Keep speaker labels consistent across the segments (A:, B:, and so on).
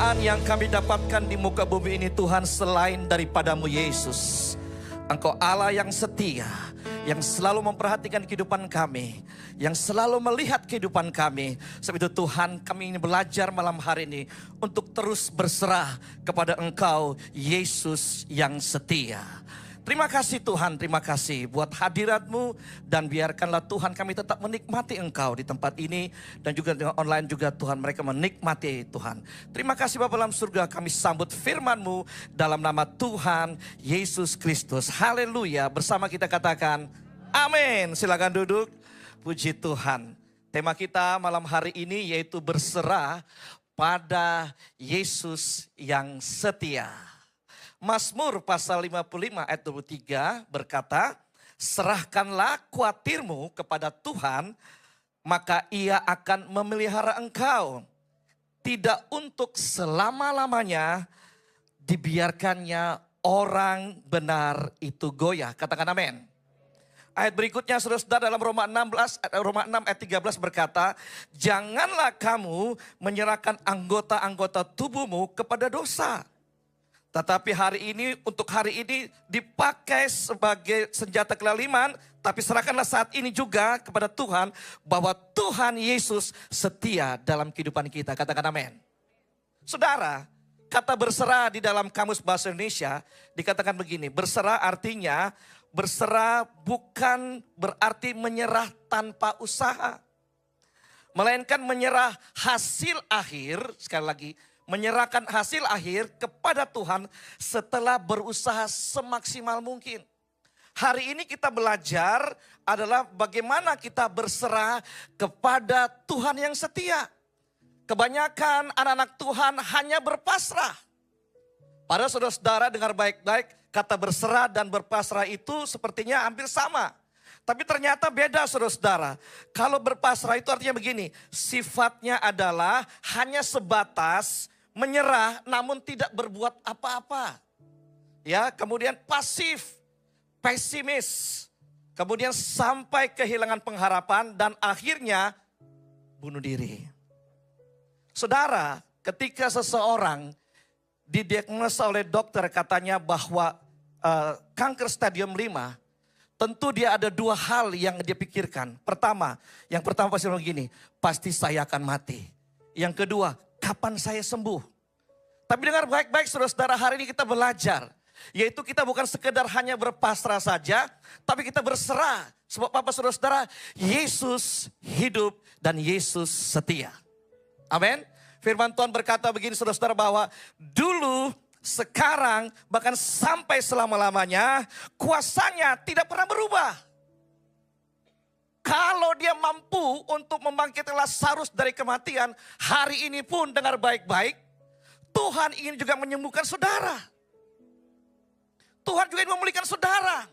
A: Firman yang kami dapatkan di muka bumi ini Tuhan, selain daripadamu Yesus, Engkau Allah yang setia, yang selalu memperhatikan kehidupan kami, yang selalu melihat kehidupan kami. Sebab itu Tuhan, kami ingin belajar malam hari ini untuk terus berserah kepada Engkau Yesus yang setia. Terima kasih Tuhan, terima kasih buat hadirat-Mu, dan biarkanlah Tuhan kami tetap menikmati Engkau di tempat ini, dan juga dengan online juga Tuhan, mereka menikmati Tuhan. Terima kasih Bapa dalam surga, kami sambut firman-Mu dalam nama Tuhan Yesus Kristus. Haleluya, bersama kita katakan amin. Silakan duduk. Puji Tuhan. Tema kita malam hari ini yaitu berserah pada Yesus yang setia. Mazmur pasal 55 ayat 23 berkata, serahkanlah khawatirmu kepada Tuhan, maka Ia akan memelihara engkau. Tidak untuk selama-lamanya dibiarkannya orang benar itu goyah. Katakan amin. Ayat berikutnya saudara dalam Roma 6 ayat 13 berkata, janganlah kamu menyerahkan anggota-anggota tubuhmu kepada dosa. Tetapi untuk hari ini dipakai sebagai senjata kelaliman. Tapi serahkanlah saat ini juga kepada Tuhan, bahwa Tuhan Yesus setia dalam kehidupan kita. Katakan amin. Saudara, kata berserah di dalam Kamus Bahasa Indonesia dikatakan begini. Berserah artinya, berserah bukan berarti menyerah tanpa usaha. Melainkan menyerah hasil akhir, sekali lagi, menyerahkan hasil akhir kepada Tuhan setelah berusaha semaksimal mungkin. Hari ini kita belajar adalah bagaimana kita berserah kepada Tuhan yang setia. Kebanyakan anak-anak Tuhan hanya berpasrah. Padahal saudara-saudara dengar baik-baik, kata berserah dan berpasrah itu sepertinya hampir sama. Tapi ternyata beda saudara-saudara. Kalau berpasrah itu artinya begini, sifatnya adalah hanya sebatas menyerah namun tidak berbuat apa-apa. Ya, kemudian pasif, pesimis. Kemudian sampai kehilangan pengharapan dan akhirnya bunuh diri. Saudara, ketika seseorang didiagnosa oleh dokter katanya bahwa kanker stadium 5, tentu dia ada dua hal yang dia pikirkan. Yang pertama pasti begini, pasti saya akan mati. Yang kedua, kapan saya sembuh? Tapi dengar baik-baik saudara-saudara, hari ini kita belajar. Yaitu kita bukan sekedar hanya berpasrah saja, tapi kita berserah. Sebab apa saudara-saudara? Yesus hidup dan Yesus setia. Amin. Firman Tuhan berkata begini saudara-saudara, bahwa dulu, sekarang, bahkan sampai selama-lamanya, kuasanya tidak pernah berubah. Kalau dia mampu untuk membangkitkan Lazarus dari kematian, hari ini pun dengar baik-baik, Tuhan ingin juga menyembuhkan saudara. Tuhan juga ingin memulihkan saudara.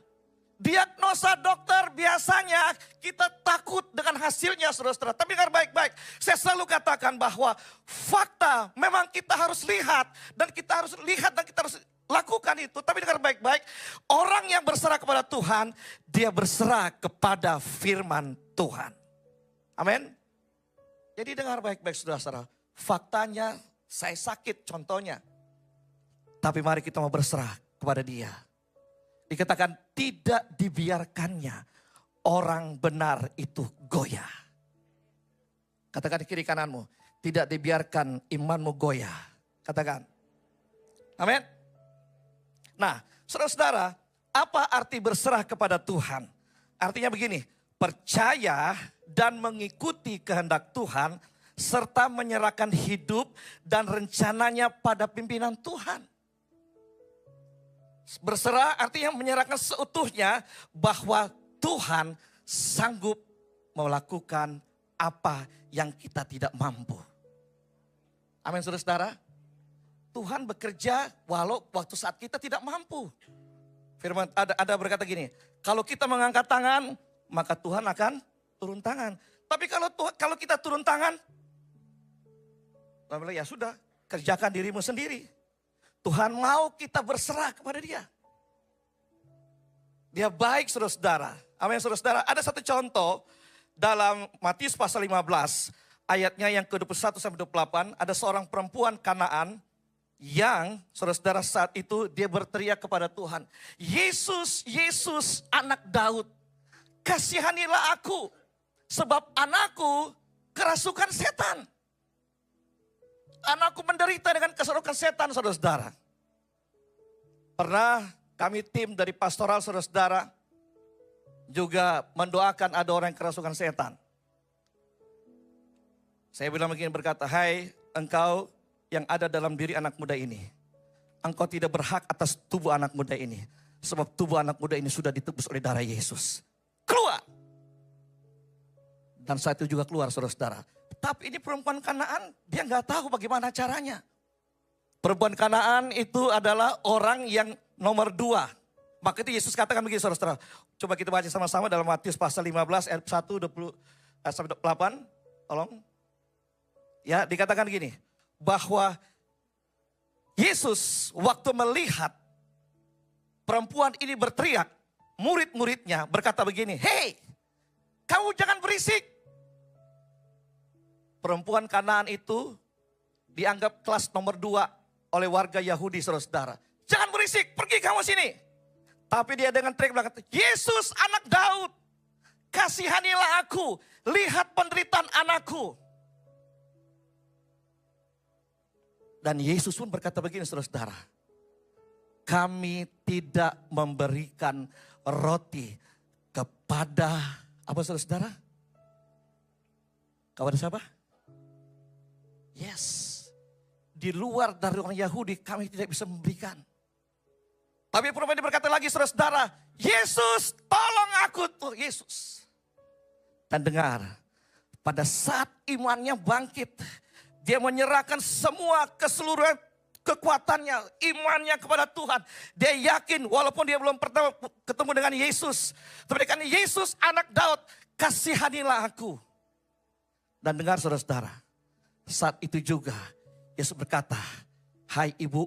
A: Diagnosa dokter biasanya kita takut dengan hasilnya saudara-saudara. Tapi dengar baik-baik, saya selalu katakan bahwa fakta memang kita harus lihat. Dan kita harus lakukan itu. Tapi dengar baik-baik, orang yang berserah kepada Tuhan, dia berserah kepada firman Tuhan. Amin. Jadi dengar baik-baik saudara-saudara, faktanya saya sakit contohnya. Tapi mari kita mau berserah kepada Dia. Dikatakan tidak dibiarkannya orang benar itu goyah. Katakan di kiri kananmu, tidak dibiarkan imanmu goyah. Katakan. Amin. Nah, saudara-saudara, apa arti berserah kepada Tuhan? Artinya begini, percaya dan mengikuti kehendak Tuhan, serta menyerahkan hidup dan rencananya pada pimpinan Tuhan. Berserah artinya menyerahkan seutuhnya bahwa Tuhan sanggup melakukan apa yang kita tidak mampu. Amin saudara-saudara. Tuhan bekerja walau waktu saat kita tidak mampu. Firman ada berkata gini, kalau kita mengangkat tangan, maka Tuhan akan turun tangan. Tapi kalau kita turun tangan, ya sudah, kerjakan dirimu sendiri. Tuhan mau kita berserah kepada Dia. Dia baik saudara-saudara. Amin saudara-saudara. Ada satu contoh dalam Matius pasal 15. ayatnya yang ke-21 sampai 28, ada seorang perempuan Kanaan yang saudara-saudara saat itu dia berteriak kepada Tuhan, Yesus, Yesus anak Daud, kasihanilah aku, sebab anakku kerasukan setan. Anakku menderita dengan kerasukan setan, saudara-saudara. Pernah kami tim dari pastoral saudara-saudara juga mendoakan ada orang yang kerasukan setan. Saya bilang begini, berkata, hai engkau yang ada dalam diri anak muda ini. Engkau tidak berhak atas tubuh anak muda ini. Sebab tubuh anak muda ini sudah ditebus oleh darah Yesus. Keluar. Dan saat itu juga keluar saudara-saudara. Tapi ini perempuan Kanaan, dia nggak tahu bagaimana caranya. Perempuan Kanaan itu adalah orang yang nomor 2. Maka itu Yesus katakan begini saudara-saudara. Coba kita baca sama-sama dalam Matius pasal 15 ayat 1 20 sampai 28. Tolong. Ya, dikatakan gini, bahwa Yesus waktu melihat perempuan ini berteriak, murid-muridnya berkata begini, hei, kamu jangan berisik. Perempuan Kanaan itu dianggap kelas nomor 2 oleh warga Yahudi, saudara-saudara. Jangan berisik, pergi kamu sini. Tapi dia dengan teriak bilang, Yesus anak Daud, kasihanilah aku, lihat penderitaan anakku. Dan Yesus pun berkata begini saudara-saudara, kami tidak memberikan roti kepada, apa saudara-saudara? Kepada siapa? Yes, di luar dari orang Yahudi kami tidak bisa memberikan. Tapi perempuan ini berkata lagi saudara-saudara, Yesus tolong aku tuh Yesus. Dan dengar, pada saat imannya bangkit, dia menyerahkan semua keseluruhan kekuatannya, imannya kepada Tuhan. Dia yakin walaupun dia belum pernah ketemu dengan Yesus. Tapi kan Yesus anak Daud, kasihanilah aku. Dan dengar saudara-saudara, saat itu juga Yesus berkata, hai ibu,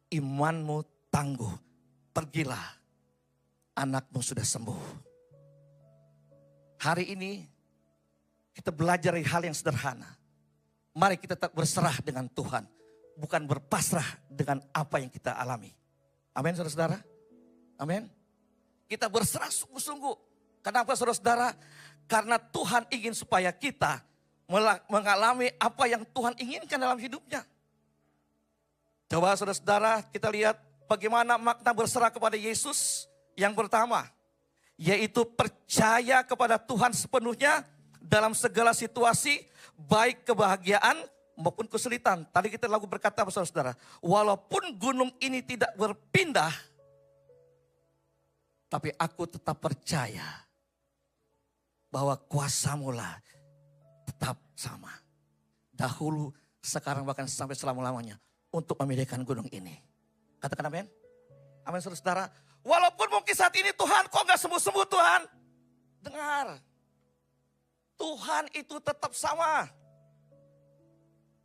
A: imanmu tangguh, pergilah, anakmu sudah sembuh. Hari ini kita belajar hal yang sederhana. Mari kita tetap berserah dengan Tuhan. Bukan berpasrah dengan apa yang kita alami. Amin saudara-saudara. Amin. Kita berserah sungguh-sungguh. Kenapa saudara-saudara? Karena Tuhan ingin supaya kita mengalami apa yang Tuhan inginkan dalam hidupnya. Coba saudara-saudara kita lihat bagaimana makna berserah kepada Yesus. Yang pertama, yaitu percaya kepada Tuhan sepenuhnya dalam segala situasi, baik kebahagiaan maupun kesulitan. Tadi kita lagu berkata saudara-saudara, walaupun gunung ini tidak berpindah, tapi aku tetap percaya bahwa kuasamu lah tetap sama. Dahulu, sekarang bahkan sampai selama-lamanya untuk memindahkan gunung ini. Katakan amin. Amin saudara-saudara. Walaupun mungkin saat ini Tuhan kok gak sembuh-sembuh Tuhan. Dengar. Tuhan itu tetap sama.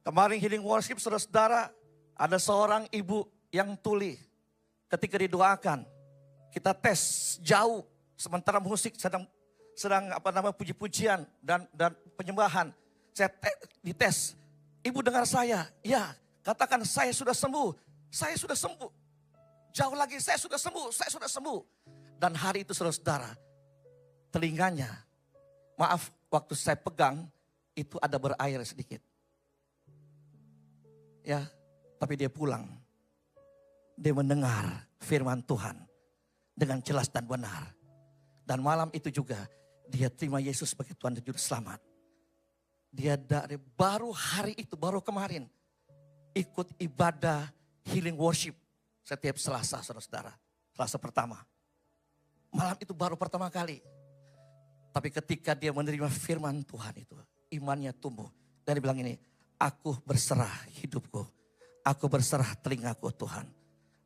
A: Kemarin healing worship saudara-saudara, ada seorang ibu yang tuli. Ketika didoakan, kita tes jauh. Sementara musik sedang puji-pujian dan penyembahan. Saya dites, ibu dengar saya, ya katakan saya sudah sembuh. Saya sudah sembuh. Jauh lagi saya sudah sembuh. Dan hari itu saudara-saudara, telinganya, maaf, waktu saya pegang, itu ada berair sedikit. Ya, tapi dia pulang. Dia mendengar firman Tuhan dengan jelas dan benar. Dan malam itu juga, dia terima Yesus sebagai Tuhan dan Juru Selamat. Dia dari baru hari itu, baru kemarin, ikut ibadah healing worship setiap Selasa, saudara-saudara. Selasa pertama. Malam itu baru pertama kali. Tapi ketika dia menerima firman Tuhan itu, imannya tumbuh. Dan dia bilang ini, aku berserah hidupku. Aku berserah telingaku Tuhan.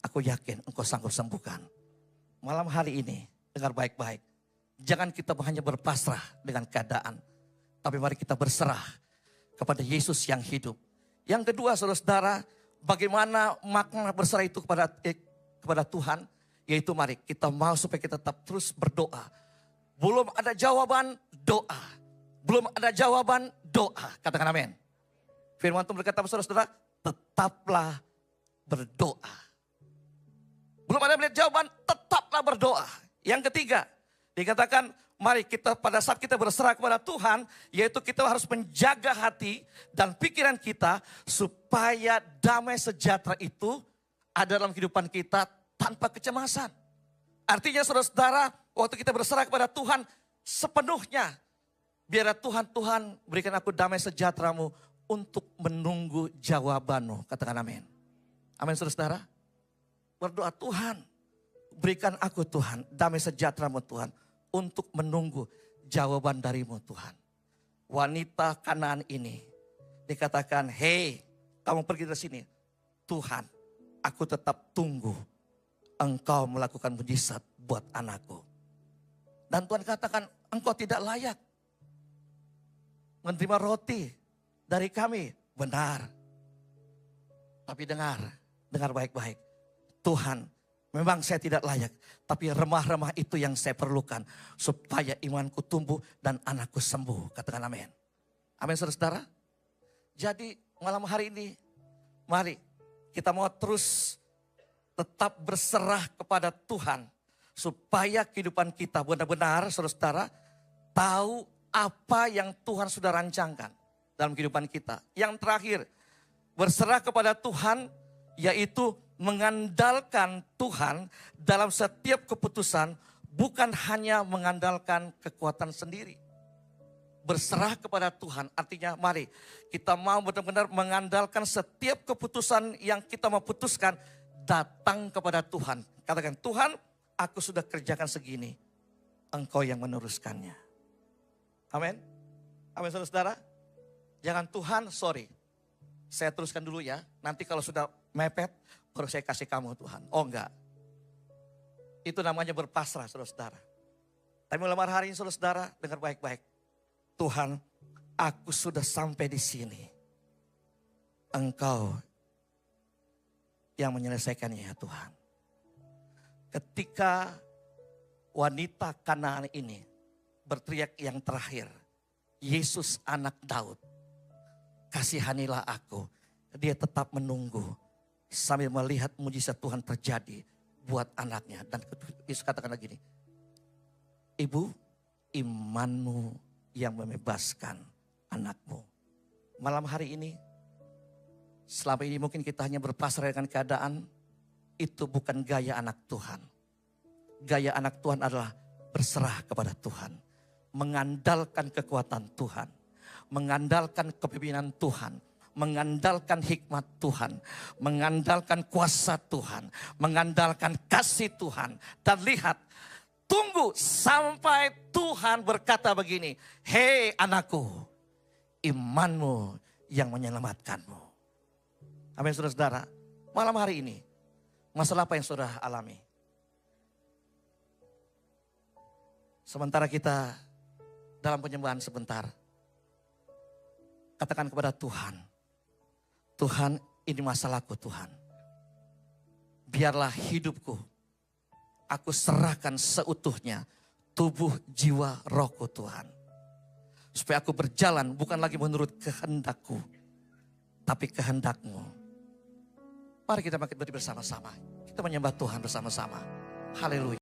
A: Aku yakin engkau sanggup sembuhkan. Malam hari ini, dengar baik-baik. Jangan kita hanya berpasrah dengan keadaan. Tapi mari kita berserah kepada Yesus yang hidup. Yang kedua saudara-saudara, bagaimana makna berserah itu kepada Tuhan. Yaitu mari kita mau supaya kita tetap terus berdoa. Belum ada jawaban, doa. belum ada jawaban doa. Katakan amin. Firman Tuhan berkata, saudara-saudara, tetaplah berdoa. Belum ada melihat jawaban, tetaplah berdoa. Yang ketiga, dikatakan mari kita pada saat kita berserah kepada Tuhan, yaitu kita harus menjaga hati dan pikiran kita supaya damai sejahtera itu ada dalam kehidupan kita tanpa kecemasan. Artinya saudara-saudara, waktu kita berserah kepada Tuhan sepenuhnya, biarlah Tuhan berikan aku damai sejahtera-Mu untuk menunggu jawaban-Mu. Katakan amin. Amin saudara-saudara. Berdoa, Tuhan berikan aku Tuhan damai sejahtera-Mu Tuhan untuk menunggu jawaban dari-Mu Tuhan. Wanita Kanaan ini dikatakan, hei kamu pergi dari sini. Tuhan, aku tetap tunggu Engkau melakukan mujizat buat anakku. Dan Tuhan katakan, engkau tidak layak menerima roti dari kami. Benar. Tapi dengar baik-baik. Tuhan, memang saya tidak layak, tapi remah-remah itu yang saya perlukan supaya imanku tumbuh dan anakku sembuh. Katakan amin. Amin saudara-saudara. Jadi malam hari ini, mari kita mau terus tetap berserah kepada Tuhan supaya kehidupan kita benar-benar saudara-saudara tahu apa yang Tuhan sudah rancangkan dalam kehidupan kita. Yang terakhir, berserah kepada Tuhan yaitu mengandalkan Tuhan dalam setiap keputusan, bukan hanya mengandalkan kekuatan sendiri. Berserah kepada Tuhan artinya mari kita mau benar-benar mengandalkan setiap keputusan yang kita mau putuskan datang kepada Tuhan. Katakan, Tuhan, aku sudah kerjakan segini, Engkau yang meneruskannya. Amin. Amin saudara-saudara. Jangan Tuhan, sorry, saya teruskan dulu ya. Nanti kalau sudah mepet, baru saya kasih kamu Tuhan. Oh enggak. Itu namanya berpasrah saudara-saudara. Tapi malam hari ini saudara-saudara, dengar baik-baik. Tuhan, aku sudah sampai di sini. Engkau yang menyelesaikannya ya Tuhan. Ketika wanita Kanaan ini berteriak yang terakhir, Yesus anak Daud, kasihanilah aku. Dia tetap menunggu sambil melihat mujizat Tuhan terjadi buat anaknya. Dan Yesus katakan lagi nih, Ibu, imanmu yang membebaskan anakmu. Malam hari ini, selama ini mungkin kita hanya berpasrah dengan keadaan, itu bukan gaya anak Tuhan. Gaya anak Tuhan adalah berserah kepada Tuhan. Mengandalkan kekuatan Tuhan. Mengandalkan kepemimpinan Tuhan. Mengandalkan hikmat Tuhan. Mengandalkan kuasa Tuhan. Mengandalkan kasih Tuhan. Dan lihat, tunggu sampai Tuhan berkata begini, hei anakku, imanmu yang menyelamatkanmu. Amin saudara-saudara, malam hari ini, masalah apa yang saudara alami? Sementara kita dalam penyembahan sebentar, katakan kepada Tuhan, Tuhan ini masalahku Tuhan. Biarlah hidupku, aku serahkan seutuhnya tubuh, jiwa, rohku Tuhan. Supaya aku berjalan bukan lagi menurut kehendakku, tapi kehendak-Mu. Mari kita bangkit berdiri bersama-sama. Kita menyembah Tuhan bersama-sama. Haleluya.